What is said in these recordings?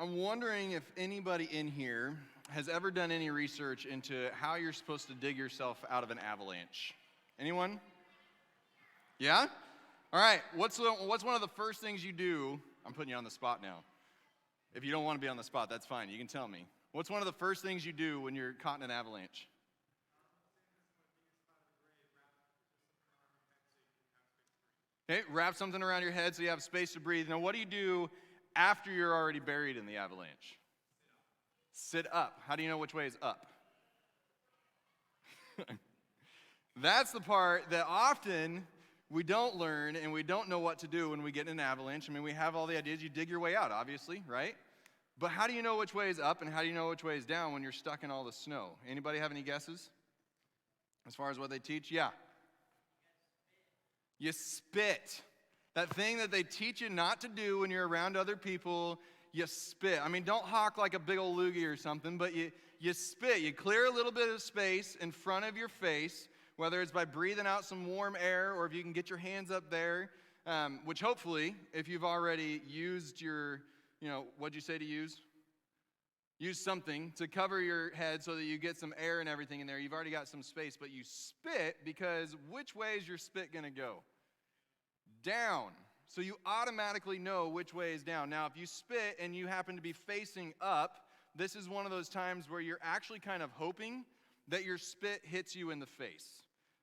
I'm wondering if anybody in here has ever done any research into how you're supposed to dig yourself out of an avalanche. Anyone? Yeah? All right, what's one of the first things you do? I'm putting you on the spot now. If you don't want to be on the spot, that's fine. You can tell me. What's one of the first things you do when you're caught in an avalanche? Okay, wrap something around your head so you have space to breathe. Now, what do you do after you're already buried in the avalanche? Sit up. How do you know which way is up? That's the part that often we don't learn and we don't know what to do when we get in an avalanche. I mean, we have all the ideas. You dig your way out, obviously, right? But how do you know which way is up and how do you know which way is down when you're stuck in all the snow? Anybody have any guesses as far as what they teach? Yeah. You spit. That thing that they teach you not to do when you're around other people, you spit. I mean, don't hawk like a big old loogie or something, but you spit. You clear a little bit of space in front of your face, whether it's by breathing out some warm air or if you can get your hands up there, which hopefully, if you've already used your, what'd you say to use? Use something to cover your head so that you get some air and everything in there. You've already got some space, but you spit because which way is your spit going to go? Down. So you automatically know which way is down. Now, if you spit and you happen to be facing up, this is one of those times where you're actually kind of hoping that your spit hits you in the face.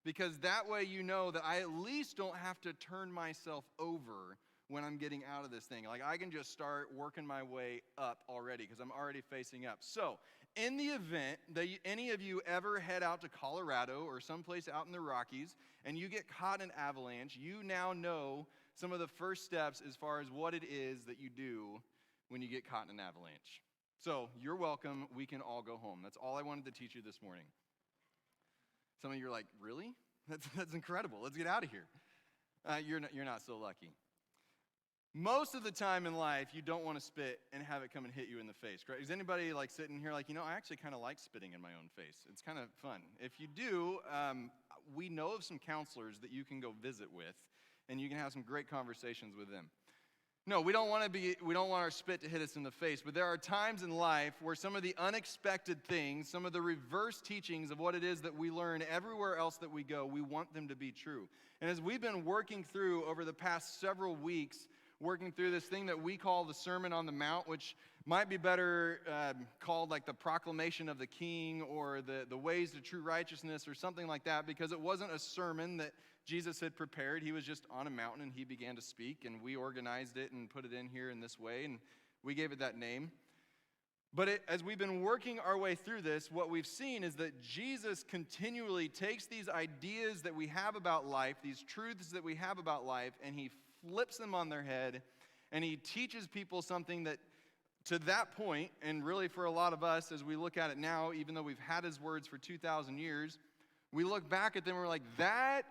Because that way you know that I at least don't have to turn myself over when I'm getting out of this thing. Like I can just start working my way up already because I'm already facing up. So in the event that any of you ever head out to Colorado or someplace out in the Rockies and you get caught in an avalanche, you now know some of the first steps as far as what it is that you do when you get caught in an avalanche. So you're welcome. We can all go home. That's all I wanted to teach you this morning. Some of you are like, really? That's incredible. Let's get out of here. You're not so lucky. Most of the time in life, you don't want to spit and have it come and hit you in the face, correct? Is anybody like sitting here like, I actually kind of like spitting in my own face. It's kind of fun. If you do, we know of some counselors that you can go visit with, and you can have some great conversations with them. No, we don't want our spit to hit us in the face, but there are times in life where some of the unexpected things, some of the reverse teachings of what it is that we learn everywhere else that we go, we want them to be true. And as we've been working through over the past several weeks, working through this thing that we call the Sermon on the Mount, which might be better called like the proclamation of the king or the ways to true righteousness or something like that, because it wasn't a sermon that Jesus had prepared. He was just on a mountain and he began to speak, and we organized it and put it in here in this way, and we gave it that name. But as we've been working our way through this, what we've seen is that Jesus continually takes these ideas that we have about life, these truths that we have about life, and he flips them on their head, and he teaches people something that to that point, and really for a lot of us as we look at it now, even though we've had his words for 2,000 years, we look back at them and we're like, that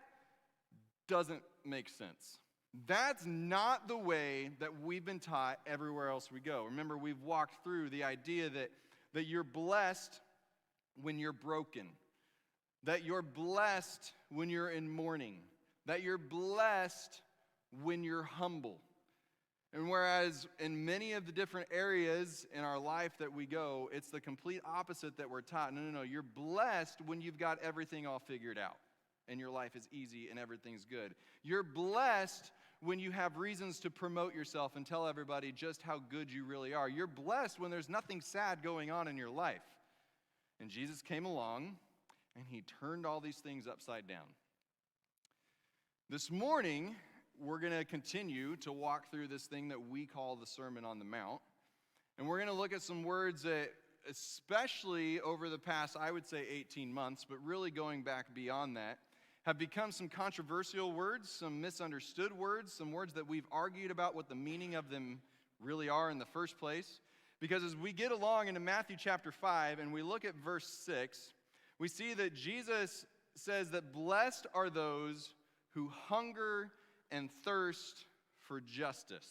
doesn't make sense. That's not the way that we've been taught everywhere else we go. Remember, we've walked through the idea that you're blessed when you're broken, that you're blessed when you're in mourning, that you're blessed when you're humble. And whereas in many of the different areas in our life that we go, it's the complete opposite that we're taught. No, you're blessed when you've got everything all figured out and your life is easy and everything's good. You're blessed when you have reasons to promote yourself and tell everybody just how good you really are. You're blessed when there's nothing sad going on in your life. And Jesus came along and he turned all these things upside down. This morning, we're going to continue to walk through this thing that we call the Sermon on the Mount. And we're going to look at some words that, especially over the past, I would say 18 months, but really going back beyond that, have become some controversial words, some misunderstood words, some words that we've argued about what the meaning of them really are in the first place. Because as we get along into Matthew chapter 5 and we look at verse 6, we see that Jesus says that blessed are those who hunger and thirst for justice.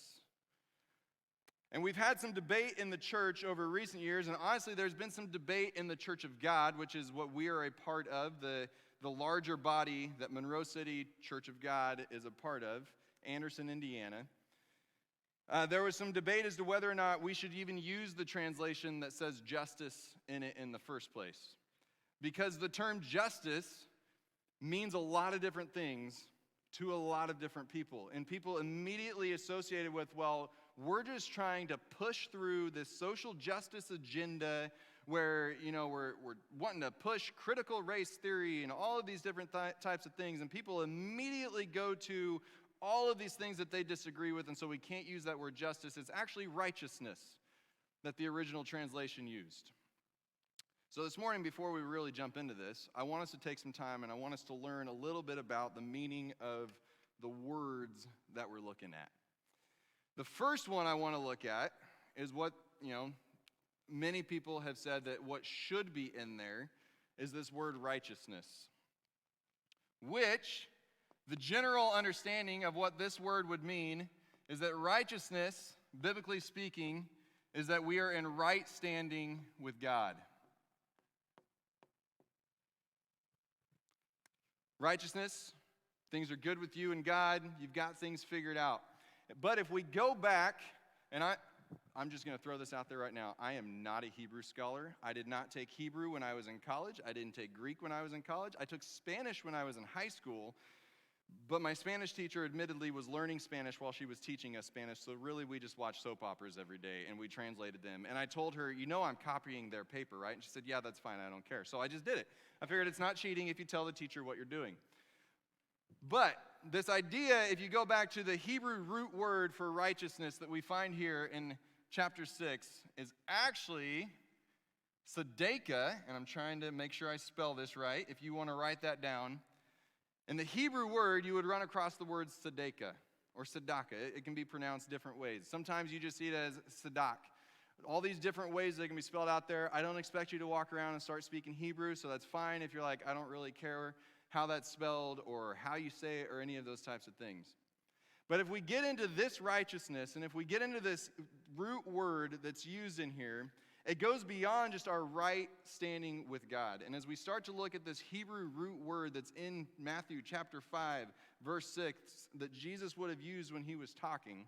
And we've had some debate in the church over recent years, and honestly, there's been some debate in the Church of God, which is what we are a part of, the larger body that Monroe City Church of God is a part of, Anderson, Indiana. There was some debate as to whether or not we should even use the translation that says justice in it in the first place. Because the term justice means a lot of different things to a lot of different people. And people immediately associated with, well, we're just trying to push through this social justice agenda where, we're wanting to push critical race theory and all of these different types of things. And people immediately go to all of these things that they disagree with, and so we can't use that word justice. It's actually righteousness that the original translation used. So this morning, before we really jump into this, I want us to take some time and I want us to learn a little bit about the meaning of the words that we're looking at. The first one I want to look at is what, many people have said that what should be in there is this word righteousness, which the general understanding of what this word would mean is that righteousness, biblically speaking, is that we are in right standing with God. Righteousness, things are good with you and God, you've got things figured out. But if we go back, and I'm just going to throw this out there right now, I am not a Hebrew scholar. I did not take Hebrew when I was in college. I didn't take Greek when I was in college. I took Spanish when I was in high school. But my Spanish teacher admittedly was learning Spanish while she was teaching us Spanish, so really we just watched soap operas every day, and we translated them. And I told her, I'm copying their paper, right? And she said, yeah, that's fine, I don't care. So I just did it. I figured it's not cheating if you tell the teacher what you're doing. But this idea, if you go back to the Hebrew root word for righteousness that we find here in chapter 6, is actually tzedakah, and I'm trying to make sure I spell this right, if you want to write that down. In the Hebrew word, you would run across the word tzedakah or tzedakah. It can be pronounced different ways. Sometimes you just see it as tzedak. All these different ways that can be spelled out there. I don't expect you to walk around and start speaking Hebrew, so that's fine if you're like, I don't really care how that's spelled or how you say it or any of those types of things. But if we get into this righteousness and if we get into this root word that's used in here, it goes beyond just our right standing with God. And as we start to look at this Hebrew root word that's in Matthew chapter 5, verse 6, that Jesus would have used when he was talking,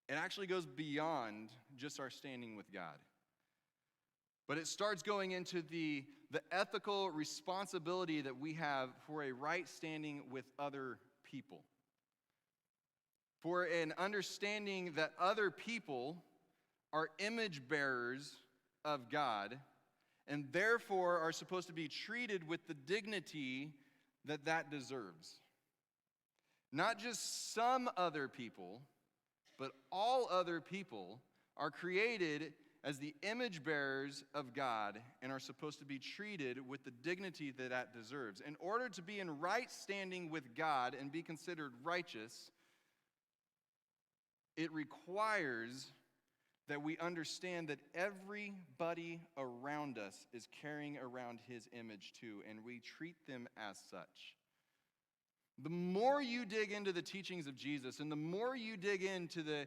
it actually goes beyond just our standing with God. But it starts going into the ethical responsibility that we have for a right standing with other people. For an understanding that other people are image bearers of God and therefore are supposed to be treated with the dignity that deserves. Not just some other people, but all other people are created as the image bearers of God and are supposed to be treated with the dignity that deserves. In order to be in right standing with God and be considered righteous, it requires that we understand that everybody around us is carrying around his image too, and we treat them as such. The more you dig into the teachings of Jesus, and the more you dig into the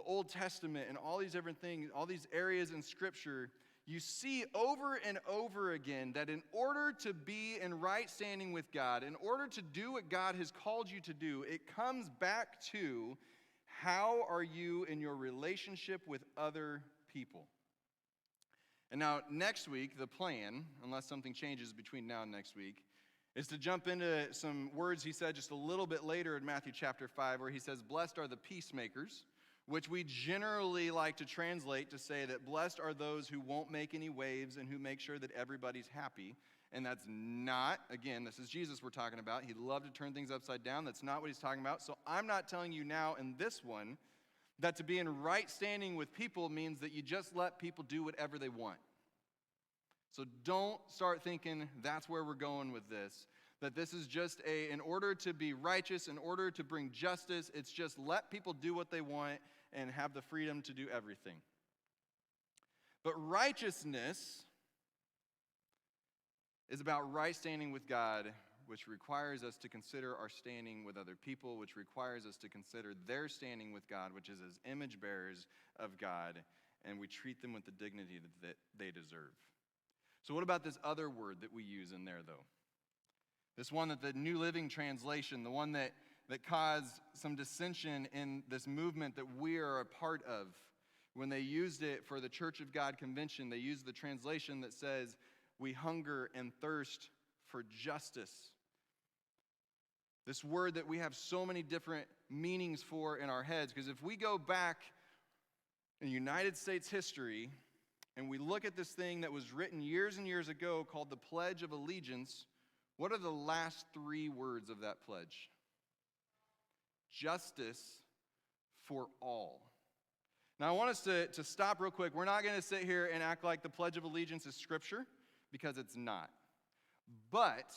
Old Testament and all these different things, all these areas in Scripture, you see over and over again that in order to be in right standing with God, in order to do what God has called you to do, it comes back to how are you in your relationship with other people? And now, next week, the plan, unless something changes between now and next week, is to jump into some words he said just a little bit later in Matthew chapter 5, where he says, blessed are the peacemakers, which we generally like to translate to say that blessed are those who won't make any waves and who make sure that everybody's happy. And that's not, again, this is Jesus we're talking about. He loved to turn things upside down. That's not what he's talking about. So I'm not telling you now in this one that to be in right standing with people means that you just let people do whatever they want. So don't start thinking that's where we're going with this. That this is just in order to be righteous, in order to bring justice, it's just let people do what they want and have the freedom to do everything. But righteousness is about right standing with God, which requires us to consider our standing with other people, which requires us to consider their standing with God, which is as image bearers of God, and we treat them with the dignity that they deserve. So what about this other word that we use in there, though? This one that the New Living Translation, the one that that caused some dissension in this movement that we are a part of. When they used it for the Church of God Convention, they used the translation that says, "We hunger and thirst for justice." This word that we have so many different meanings for in our heads, because if we go back in United States history and we look at this thing that was written years and years ago called the Pledge of Allegiance, what are the last 3 words of that pledge? Justice for all. Now, I want us to stop real quick. We're not going to sit here and act like the Pledge of Allegiance is Scripture, because it's not. But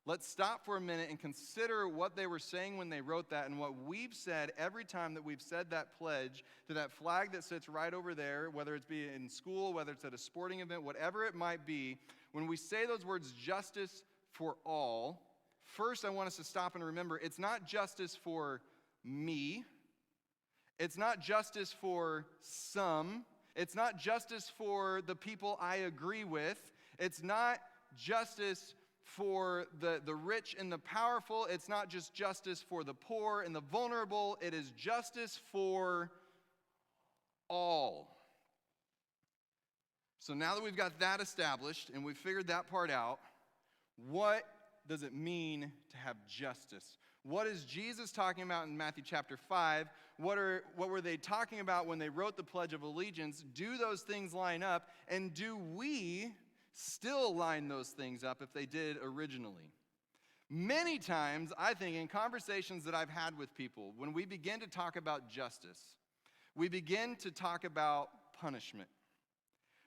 let's stop for a minute and consider what they were saying when they wrote that and what we've said every time that we've said that pledge to that flag that sits right over there, whether it's be in school, whether it's at a sporting event, whatever it might be. When we say those words, justice for all, first I want us to stop and remember, it's not justice for me. It's not justice for some. It's not justice for the people I agree with. It's not justice for the rich and the powerful. It's not just justice for the poor and the vulnerable. It is justice for all. So now that we've got that established and we've figured that part out, what does it mean to have justice? What is Jesus talking about in Matthew chapter 5? What were they talking about when they wrote the Pledge of Allegiance? Do those things line up? And do we still line those things up if they did originally? Many times, I think, in conversations that I've had with people, when we begin to talk about justice, we begin to talk about punishment.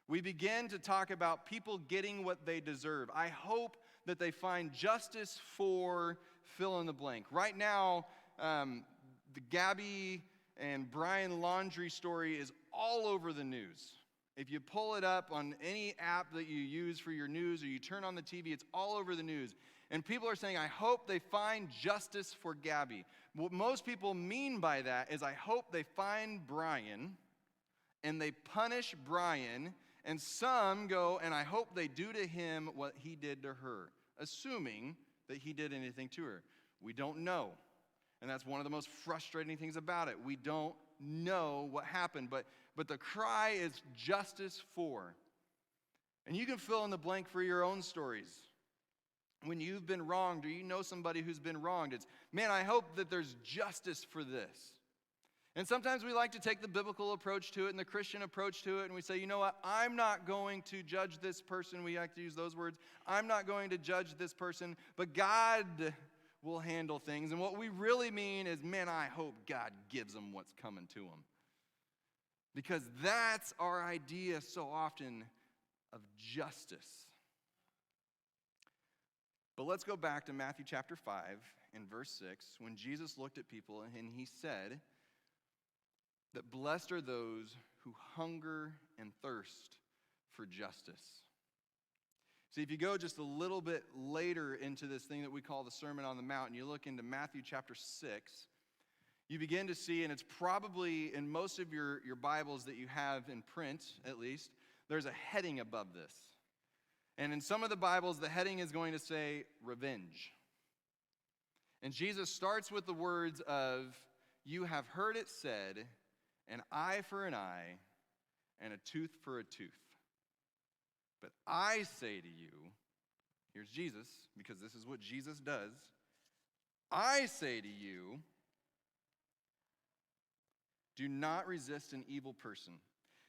We begin to talk about people getting what they deserve. I hope that they find justice for fill in the blank. Right now, the Gabby and Brian laundry story is all over the news. If you pull it up on any app that you use for your news or you turn on the TV, it's all over the news. And people are saying, I hope they find justice for Gabby. What most people mean by that is I hope they find Brian and they punish Brian, and some go, and I hope they do to him what he did to her, assuming that he did anything to her. We don't know. And that's one of the most frustrating things about it. We don't know what happened, but the cry is justice for. And you can fill in the blank for your own stories. When you've been wronged or you know somebody who's been wronged, it's, man, I hope that there's justice for this. And sometimes we like to take the biblical approach to it and the Christian approach to it, and we say, you know what, I'm not going to judge this person. We like to use those words. I'm not going to judge this person, but God will handle things. And what we really mean is, man, I hope God gives them what's coming to them. Because that's our idea so often of justice. But let's go back to Matthew chapter 5 and verse 6, when Jesus looked at people and he said that blessed are those who hunger and thirst for justice. See, if you go just a little bit later into this thing that we call the Sermon on the Mount, and you look into Matthew chapter 6, you begin to see, and it's probably in most of your Bibles that you have in print, at least, there's a heading above this. And in some of the Bibles, the heading is going to say revenge. And Jesus starts with the words of, you have heard it said, an eye for an eye and a tooth for a tooth. But I say to you, here's Jesus, because this is what Jesus does. I say to you, do not resist an evil person.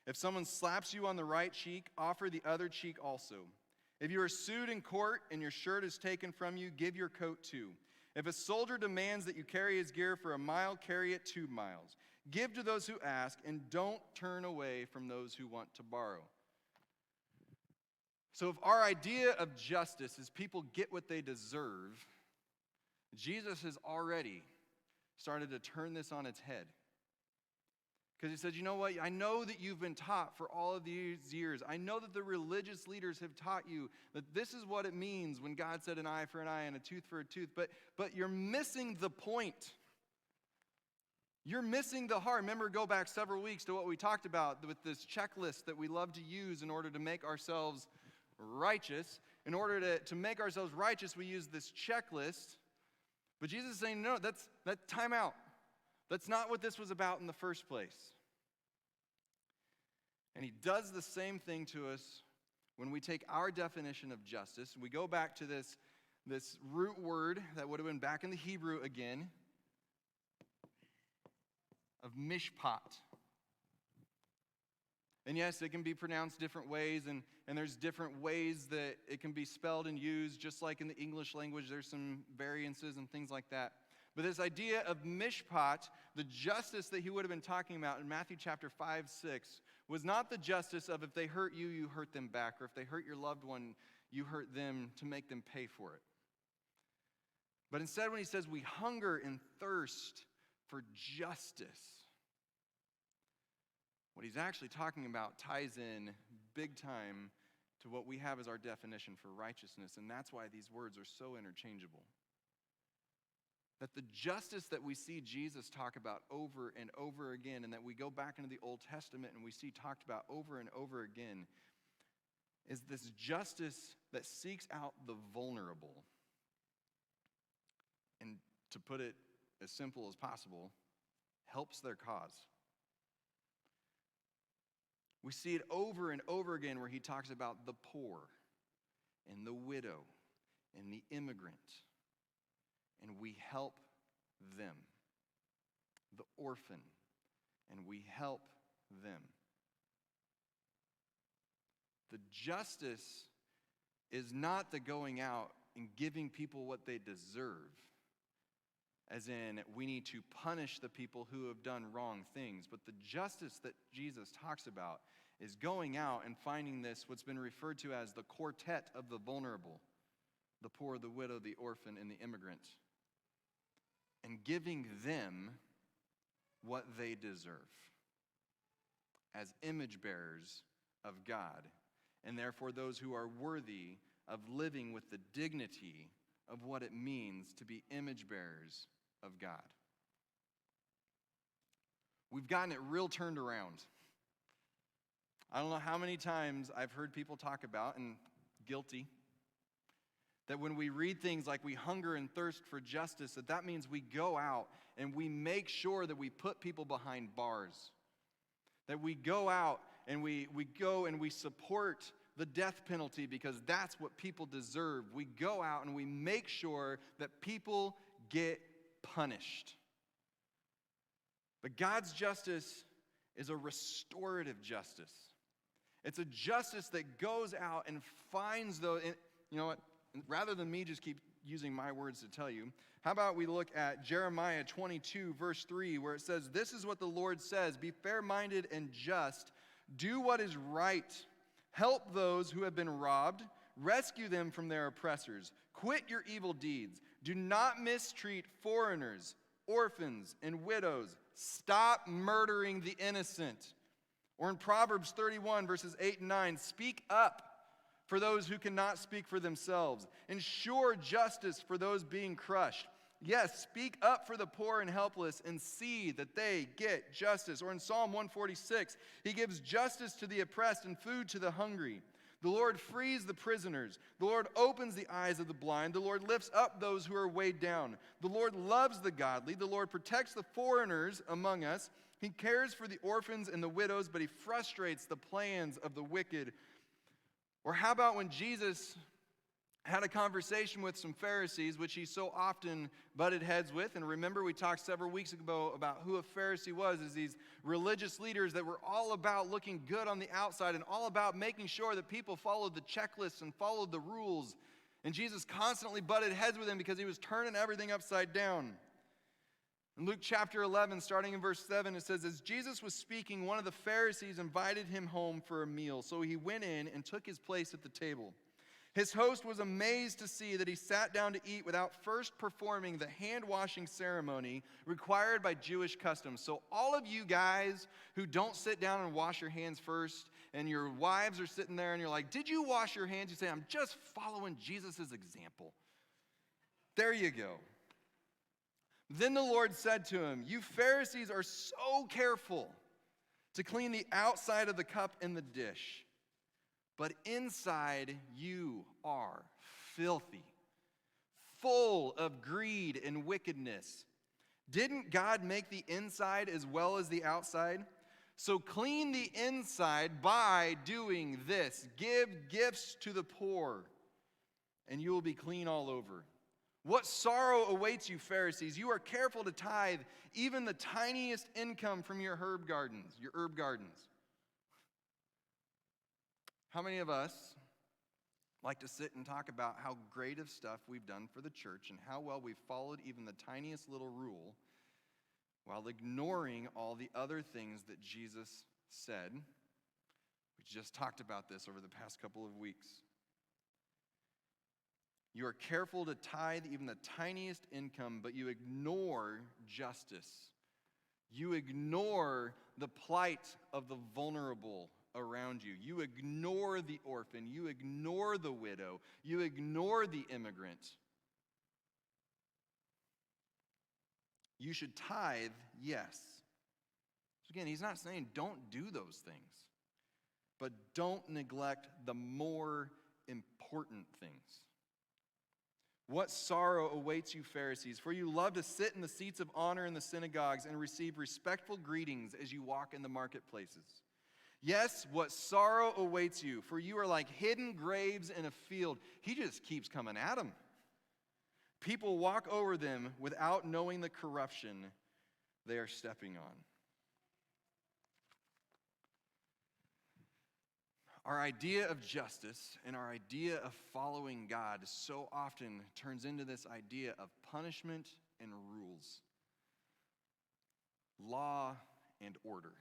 If someone slaps you on the right cheek, offer the other cheek also. If you are sued in court and your shirt is taken from you, give your coat too. If a soldier demands that you carry his gear for a mile, carry it 2 miles. Give to those who ask, and don't turn away from those who want to borrow. So if our idea of justice is people get what they deserve, Jesus has already started to turn this on its head. Because he said, you know what? I know that you've been taught for all of these years. I know that the religious leaders have taught you that this is what it means when God said an eye for an eye and a tooth for a tooth. But you're missing the point. You're missing the heart. Remember, go back several weeks to what we talked about with this checklist that we love to use in order to make ourselves righteous. In order to make ourselves righteous, we use this checklist. But Jesus is saying, no, that's time out. That's not what this was about in the first place. And he does the same thing to us when we take our definition of justice, and we go back to this root word that would have been back in the Hebrew again, of mishpat. And yes, it can be pronounced different ways, and there's different ways that it can be spelled and used, just like in the English language, there's some variances and things like that. But this idea of mishpat, the justice that he would have been talking about in Matthew chapter 5, 6, was not the justice of if they hurt you, you hurt them back, or if they hurt your loved one, you hurt them to make them pay for it. But instead, when he says we hunger and thirst for justice, what he's actually talking about ties in big time to what we have as our definition for righteousness, and that's why these words are so interchangeable. That the justice that we see Jesus talk about over and over again, and that we go back into the Old Testament and we see talked about over and over again, is this justice that seeks out the vulnerable. And to put it as simple as possible, helps their cause. We see it over and over again where he talks about the poor and the widow and the immigrant. And we help them. The orphan, and we help them. The justice is not the going out and giving people what they deserve, as in we need to punish the people who have done wrong things. But the justice that Jesus talks about is going out and finding this, what's been referred to as the quartet of the vulnerable, the poor, the widow, the orphan, and the immigrant, and giving them what they deserve as image bearers of God, and therefore those who are worthy of living with the dignity of what it means to be image bearers of God. We've gotten it real turned around. I don't know how many times I've heard people talk about, and guilty, that when we read things like we hunger and thirst for justice, that means we go out and we make sure that we put people behind bars. That we go out and we go and we support the death penalty because that's what people deserve. We go out and we make sure that people get punished. But God's justice is a restorative justice. It's a justice that goes out and finds those, you know what? Rather than me just keep using my words to tell you, how about we look at Jeremiah 22, verse 3, where it says, "This is what the Lord says, be fair-minded and just, do what is right, help those who have been robbed, rescue them from their oppressors, quit your evil deeds, do not mistreat foreigners, orphans, and widows, stop murdering the innocent." Or in Proverbs 31, verses 8 and 9, "Speak up for those who cannot speak for themselves. Ensure justice for those being crushed. Yes, speak up for the poor and helpless and see that they get justice." Or in Psalm 146, he gives justice to the oppressed and food to the hungry. The Lord frees the prisoners. The Lord opens the eyes of the blind. The Lord lifts up those who are weighed down. The Lord loves the godly. The Lord protects the foreigners among us. He cares for the orphans and the widows, but he frustrates the plans of the wicked. Or how about when Jesus had a conversation with some Pharisees, which he so often butted heads with. And remember, we talked several weeks ago about who a Pharisee was, as these religious leaders that were all about looking good on the outside and all about making sure that people followed the checklists and followed the rules. And Jesus constantly butted heads with him because he was turning everything upside down. In Luke chapter 11, starting in verse 7, it says, "As Jesus was speaking, one of the Pharisees invited him home for a meal. So he went in and took his place at the table. His host was amazed to see that he sat down to eat without first performing the hand-washing ceremony required by Jewish customs." So all of you guys who don't sit down and wash your hands first, and your wives are sitting there and you're like, "Did you wash your hands?" You say, "I'm just following Jesus' example." There you go. Then the Lord said to him, "You Pharisees are so careful to clean the outside of the cup and the dish, but inside you are filthy, full of greed and wickedness. Didn't God make the inside as well as the outside? So clean the inside by doing this. Give gifts to the poor, and you will be clean all over. What sorrow awaits you, Pharisees! You are careful to tithe even the tiniest income from your herb gardens. How many of us like to sit and talk about how great of stuff we've done for the church and how well we've followed even the tiniest little rule while ignoring all the other things that Jesus said? We just talked about this over the past couple of weeks. You are careful to tithe even the tiniest income, but you ignore justice. You ignore the plight of the vulnerable around you. You ignore the orphan. You ignore the widow. You ignore the immigrant. You should tithe, yes. So again, he's not saying don't do those things, but don't neglect the more important things. What sorrow awaits you, Pharisees, for you love to sit in the seats of honor in the synagogues and receive respectful greetings as you walk in the marketplaces. Yes, what sorrow awaits you, for you are like hidden graves in a field. He just keeps coming at them. People walk over them without knowing the corruption they are stepping on. Our idea of justice and our idea of following God so often turns into this idea of punishment and rules, law and order.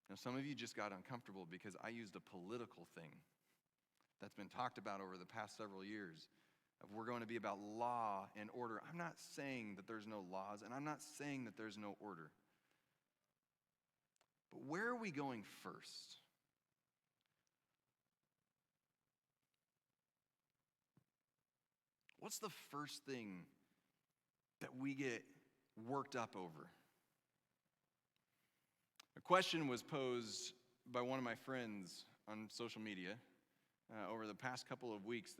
Now, some of you just got uncomfortable because I used a political thing that's been talked about over the past several years of we're going to be about law and order. I'm not saying that there's no laws, and I'm not saying that there's no order. But where are we going first? What's the first thing that we get worked up over? A question was posed by one of my friends on social media over the past couple of weeks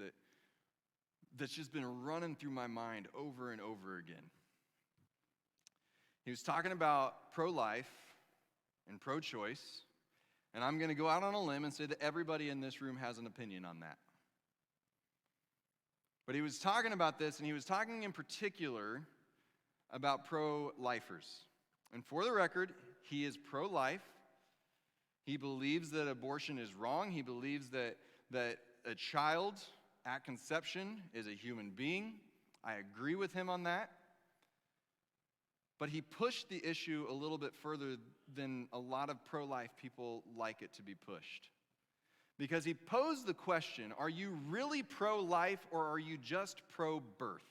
that's just been running through my mind over and over again. He was talking about pro-life and pro-choice, and I'm going to go out on a limb and say that everybody in this room has an opinion on that. But he was talking about this, and he was talking in particular about pro-lifers. And for the record, he is pro-life. He believes that abortion is wrong. He believes that a child at conception is a human being. I agree with him on that. But he pushed the issue a little bit further than a lot of pro-life people like it to be pushed. Because he posed the question, are you really pro-life or are you just pro-birth?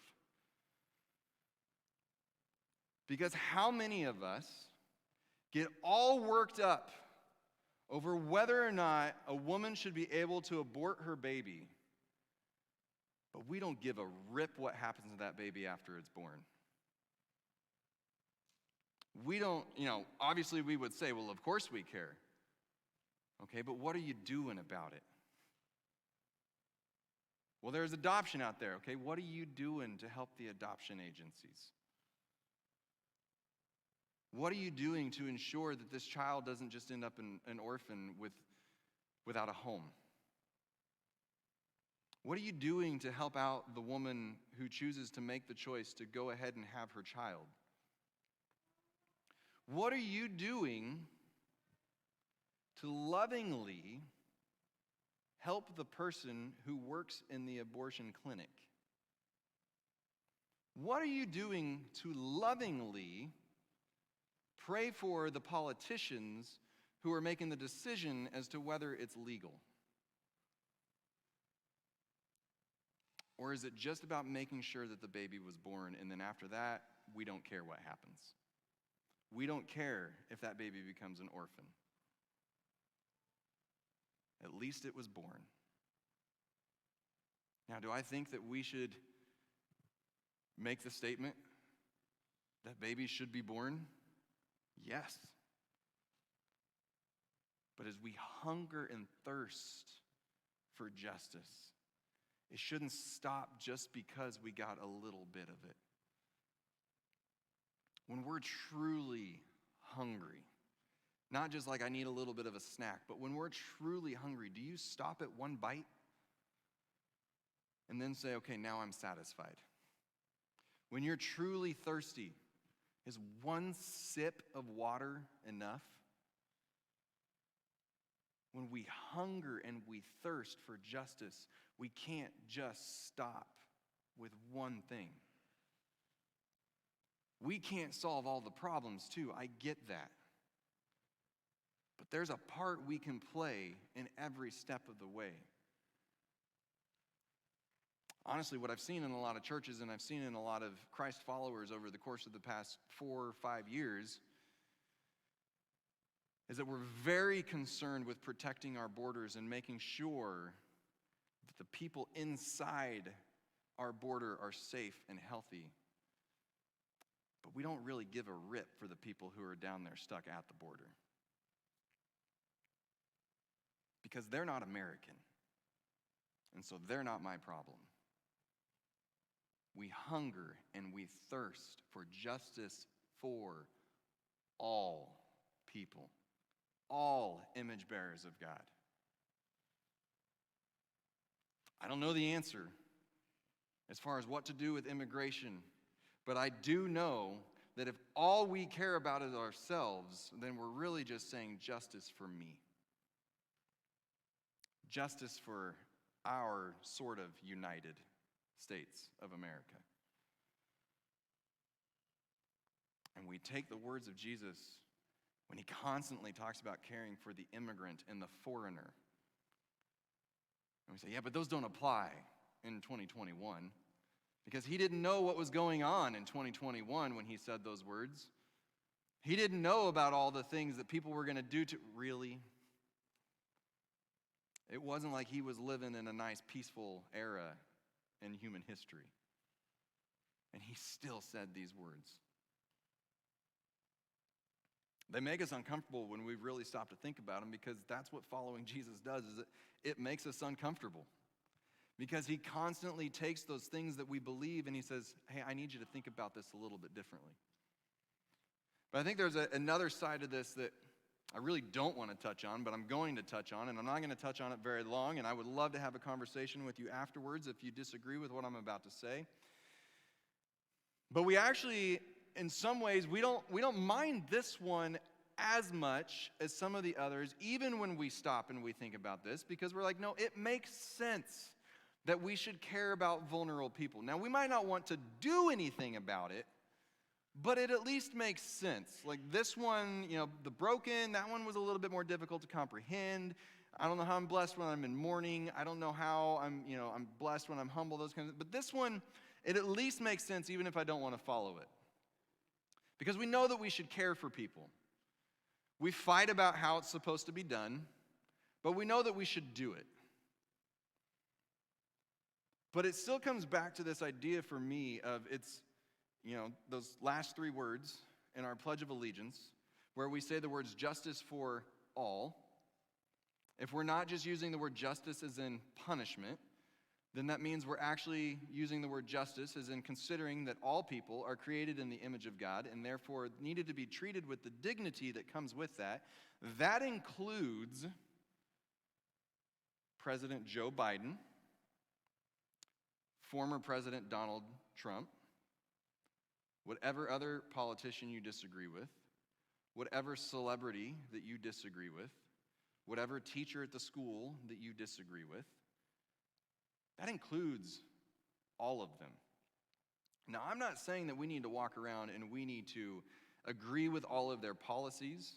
Because how many of us get all worked up over whether or not a woman should be able to abort her baby, but we don't give a rip what happens to that baby after it's born? We don't, obviously we would say, well, of course we care. Okay, but what are you doing about it? Well, there's adoption out there. Okay, what are you doing to help the adoption agencies? What are you doing to ensure that this child doesn't just end up an orphan without a home? What are you doing to help out the woman who chooses to make the choice to go ahead and have her child? What are you doing to lovingly help the person who works in the abortion clinic? What are you doing to lovingly pray for the politicians who are making the decision as to whether it's legal? Or is it just about making sure that the baby was born, and then after that, we don't care what happens? We don't care if that baby becomes an orphan. At least it was born. Now, do I think that we should make the statement that babies should be born? Yes. But as we hunger and thirst for justice, It shouldn't stop just because we got a little bit of it. When we're truly hungry, not just like I need a little bit of a snack, but when we're truly hungry, do you stop at one bite and then say, okay, now I'm satisfied? When you're truly thirsty, is one sip of water enough? When we hunger and we thirst for justice, we can't just stop with one thing. We can't solve all the problems too, I get that. But there's a part we can play in every step of the way. Honestly, what I've seen in a lot of churches and I've seen in a lot of Christ followers over the course of the past 4 or 5 years is that we're very concerned with protecting our borders and making sure that the people inside our border are safe and healthy. But we don't really give a rip for the people who are down there stuck at the border. Because they're not American. And so they're not my problem. We hunger and we thirst for justice for all people, all image bearers of God. I don't know the answer as far as what to do with immigration, but I do know that if all we care about is ourselves, then we're really just saying justice for me. Justice for our sort of United States of America. And we take the words of Jesus when he constantly talks about caring for the immigrant and the foreigner. And we say, yeah, but those don't apply in 2021. Because he didn't know what was going on in 2021 when he said those words. He didn't know about all the things that people were going to do to... Really? It wasn't like he was living in a nice, peaceful era in human history. And he still said these words. They make us uncomfortable when we really stop to think about them, because that's what following Jesus does, is it makes us uncomfortable. Because he constantly takes those things that we believe and he says, hey, I need you to think about this a little bit differently. But I think there's another side of this that I really don't want to touch on, but I'm going to touch on, and I'm not going to touch on it very long, and I would love to have a conversation with you afterwards if you disagree with what I'm about to say. But we actually, in some ways, we don't mind this one as much as some of the others, even when we stop and we think about this, because we're like, no, it makes sense that we should care about vulnerable people. Now, we might not want to do anything about it, but it at least makes sense. Like this one, the broken, that one was a little bit more difficult to comprehend. I don't know how I'm blessed when I'm in mourning. I don't know how I'm blessed when I'm humble, those kinds of, but this one, it at least makes sense even if I don't want to follow it. Because we know that we should care for people. We fight about how it's supposed to be done, but we know that we should do it. But it still comes back to this idea for me of those last 3 words in our Pledge of Allegiance, where we say the words justice for all. If we're not just using the word justice as in punishment, then that means we're actually using the word justice as in considering that all people are created in the image of God and therefore needed to be treated with the dignity that comes with that. That includes President Joe Biden, former President Donald Trump, whatever other politician you disagree with, whatever celebrity that you disagree with, whatever teacher at the school that you disagree with. That includes all of them. Now, I'm not saying that we need to walk around and we need to agree with all of their policies,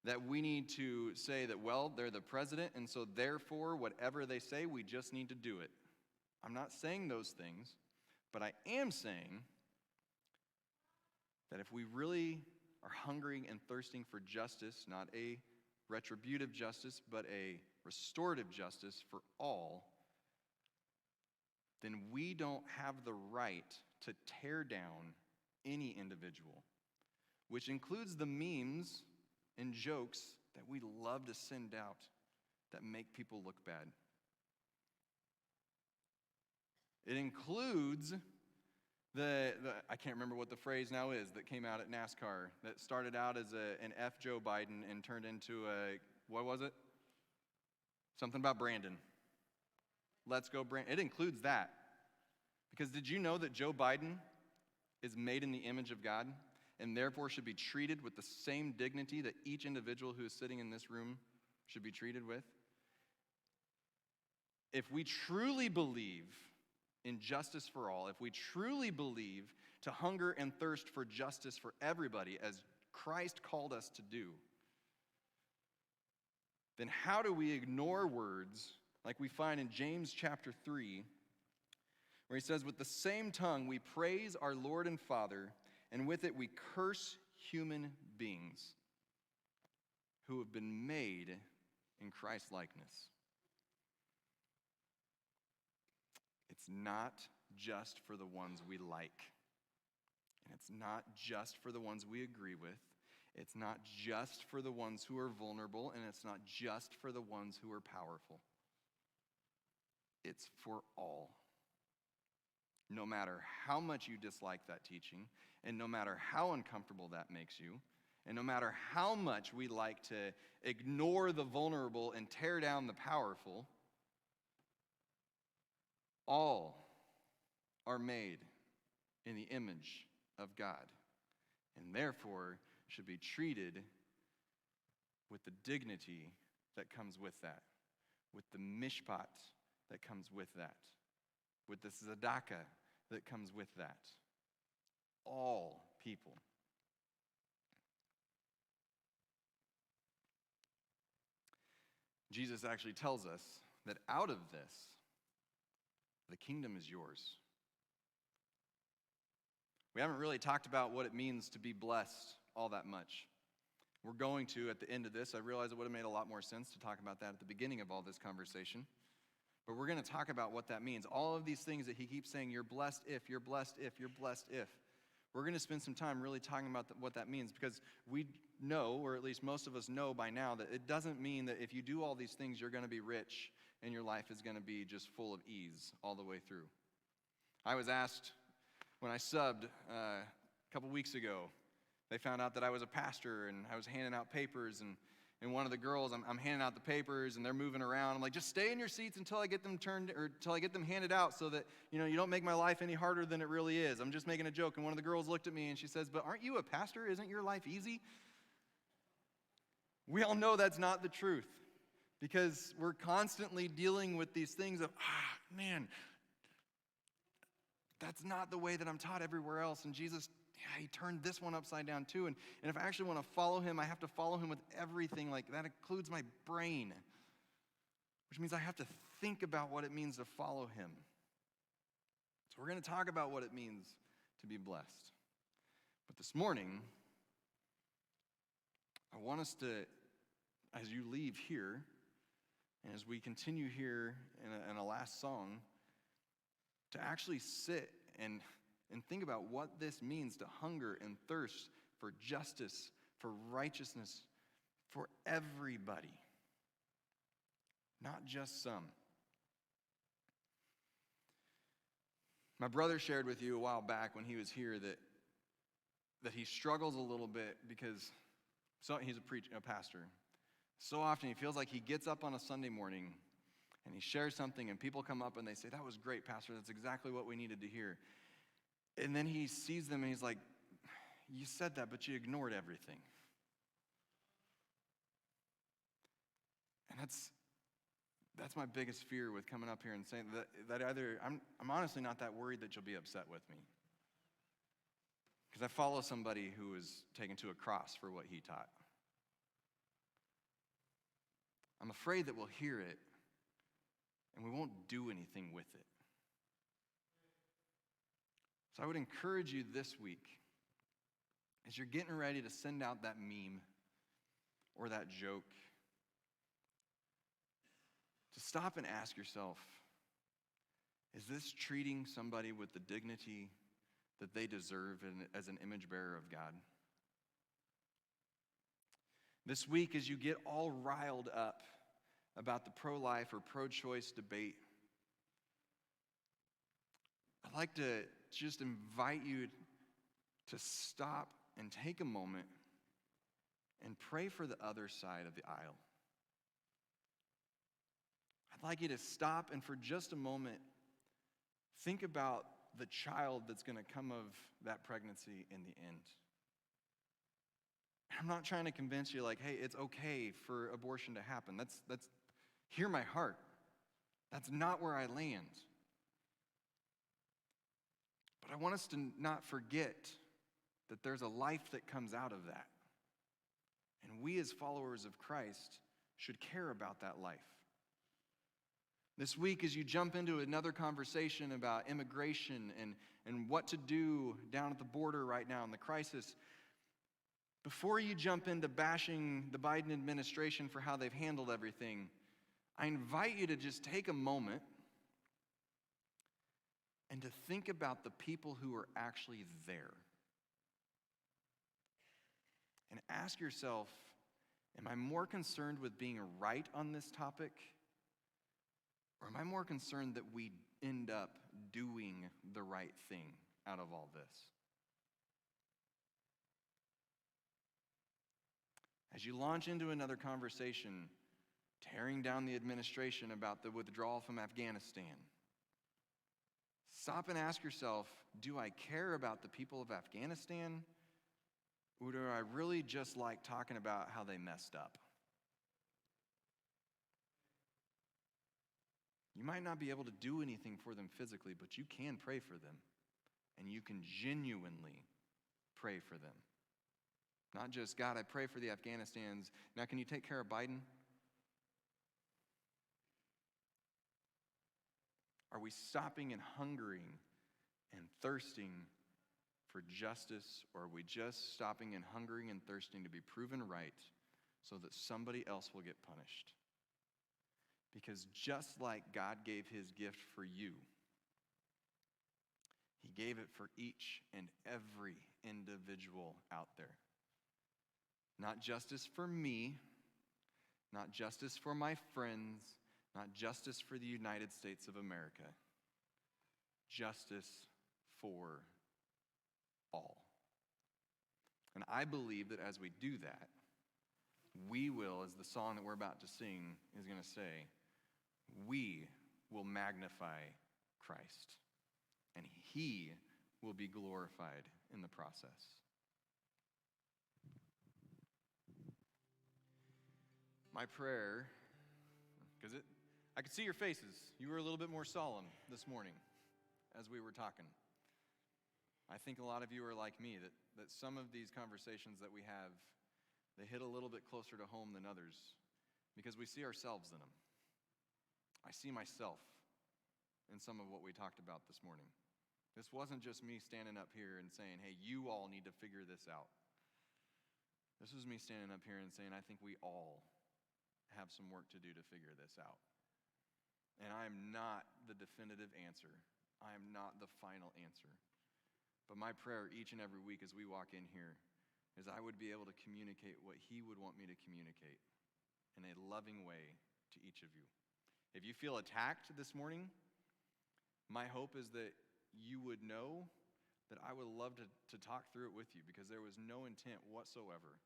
that we need to say that, well, they're the president, and so therefore, whatever they say, we just need to do it. I'm not saying those things, but I am saying that if we really are hungering and thirsting for justice, not a retributive justice, but a restorative justice for all, then we don't have the right to tear down any individual, which includes the memes and jokes that we love to send out that make people look bad. It includes I can't remember what the phrase now is that came out at NASCAR that started out as an F Joe Biden and turned into what was it? Something about Brandon. Let's go, Brandon. It includes that. Because did you know that Joe Biden is made in the image of God and therefore should be treated with the same dignity that each individual who is sitting in this room should be treated with? If we truly believe in justice for all, if we truly believe to hunger and thirst for justice for everybody as Christ called us to do, then how do we ignore words like we find in James chapter 3, where he says, with the same tongue we praise our Lord and Father, and with it we curse human beings who have been made in Christ's likeness. It's not just for the ones we like. And it's not just for the ones we agree with. It's not just for the ones who are vulnerable, and it's not just for the ones who are powerful. It's for all. No matter how much you dislike that teaching, and no matter how uncomfortable that makes you, and no matter how much we like to ignore the vulnerable and tear down the powerful, all are made in the image of God, and therefore should be treated with the dignity that comes with that, with the mishpat that comes with that, with the tzedakah that comes with that. All people. Jesus actually tells us that out of this, the kingdom is yours. We haven't really talked about what it means to be blessed all that much. We're going to, at the end of this, I realize it would have made a lot more sense to talk about that at the beginning of all this conversation. But we're going to talk about what that means. All of these things that he keeps saying, you're blessed if, you're blessed if, you're blessed if. We're going to spend some time really talking about what that means, because we know, or at least most of us know by now, that it doesn't mean that if you do all these things, you're going to be rich and your life is going to be just full of ease all the way through. I was asked when I subbed a couple weeks ago, they found out that I was a pastor and I was handing out papers, and one of the girls, I'm handing out the papers and they're moving around. I'm like, just stay in your seats until I get them until I get them handed out, so that you don't make my life any harder than it really is. I'm just making a joke. And one of the girls looked at me and she says, but aren't you a pastor? Isn't your life easy? We all know that's not the truth, because we're constantly dealing with these things of, man, that's not the way that I'm taught everywhere else. And Jesus, he turned this one upside down too. And if I actually want to follow him, I have to follow him with everything. Like, that includes my brain, which means I have to think about what it means to follow him. So we're going to talk about what it means to be blessed. But this morning, I want us to, as you leave here, and as we continue here in a last song, to actually sit and think about what this means to hunger and thirst for justice, for righteousness, for everybody, not just some. My brother shared with you a while back when he was here that he struggles a little bit because he's a pastor. So often he feels like he gets up on a Sunday morning and he shares something and people come up and they say, that was great, Pastor. That's exactly what we needed to hear. And then he sees them and he's like, you said that, but you ignored everything. And that's my biggest fear with coming up here and saying that either, I'm honestly not that worried that you'll be upset with me, because I follow somebody who was taken to a cross for what he taught. I'm afraid that we'll hear it and we won't do anything with it. So I would encourage you this week, as you're getting ready to send out that meme or that joke, to stop and ask yourself, is this treating somebody with the dignity that they deserve as an image bearer of God? This week, as you get all riled up about the pro-life or pro-choice debate, I'd like to just invite you to stop and take a moment and pray for the other side of the aisle. I'd like you to stop and for just a moment think about the child that's going to come of that pregnancy in the end. I'm not trying to convince you like, hey, it's okay for abortion to happen. That's hear my heart. That's not where I land. But I want us to not forget that there's a life that comes out of that. And we as followers of Christ should care about that life. This week, as you jump into another conversation about immigration and what to do down at the border right now in the crisis, before you jump into bashing the Biden administration for how they've handled everything, I invite you to just take a moment and to think about the people who are actually there. And ask yourself, am I more concerned with being right on this topic? Or am I more concerned that we end up doing the right thing out of all this? As you launch into another conversation, tearing down the administration about the withdrawal from Afghanistan, stop and ask yourself, do I care about the people of Afghanistan? Or do I really just like talking about how they messed up? You might not be able to do anything for them physically, but you can pray for them. And you can genuinely pray for them. Not just, God, I pray for the Afghanistans. Now, can you take care of Biden? Are we stopping and hungering and thirsting for justice, or are we just stopping and hungering and thirsting to be proven right so that somebody else will get punished? Because just like God gave his gift for you, he gave it for each and every individual out there. Not justice for me, not justice for my friends, not justice for the United States of America. Justice for all. And I believe that as we do that, we will, as the song that we're about to sing is going to say, we will magnify Christ. And he will be glorified in the process. My prayer, because I could see your faces. You were a little bit more solemn this morning as we were talking. I think a lot of you are like me, that some of these conversations that we have, they hit a little bit closer to home than others because we see ourselves in them. I see myself in some of what we talked about this morning. This wasn't just me standing up here and saying, hey, you all need to figure this out. This was me standing up here and saying, I think we all have some work to do to figure this out. And I am not the definitive answer. I am not the final answer. But my prayer each and every week as we walk in here is I would be able to communicate what he would want me to communicate in a loving way to each of you. If you feel attacked this morning, my hope is that you would know that I would love to talk through it with you because there was no intent whatsoever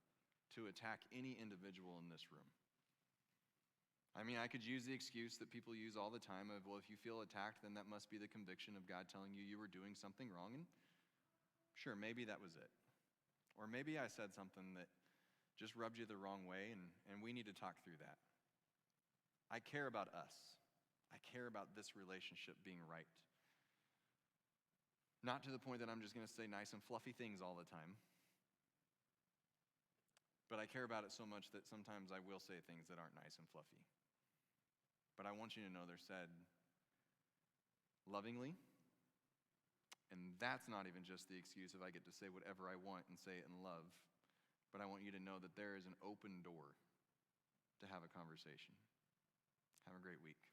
to attack any individual in this room. I mean, I could use the excuse that people use all the time of, well, if you feel attacked, then that must be the conviction of God telling you were doing something wrong. And sure, maybe that was it. Or maybe I said something that just rubbed you the wrong way, and we need to talk through that. I care about us. I care about this relationship being right. Not to the point that I'm just going to say nice and fluffy things all the time. But I care about it so much that sometimes I will say things that aren't nice and fluffy. But I want you to know they're said lovingly. And that's not even just the excuse if I get to say whatever I want and say it in love. But I want you to know that there is an open door to have a conversation. Have a great week.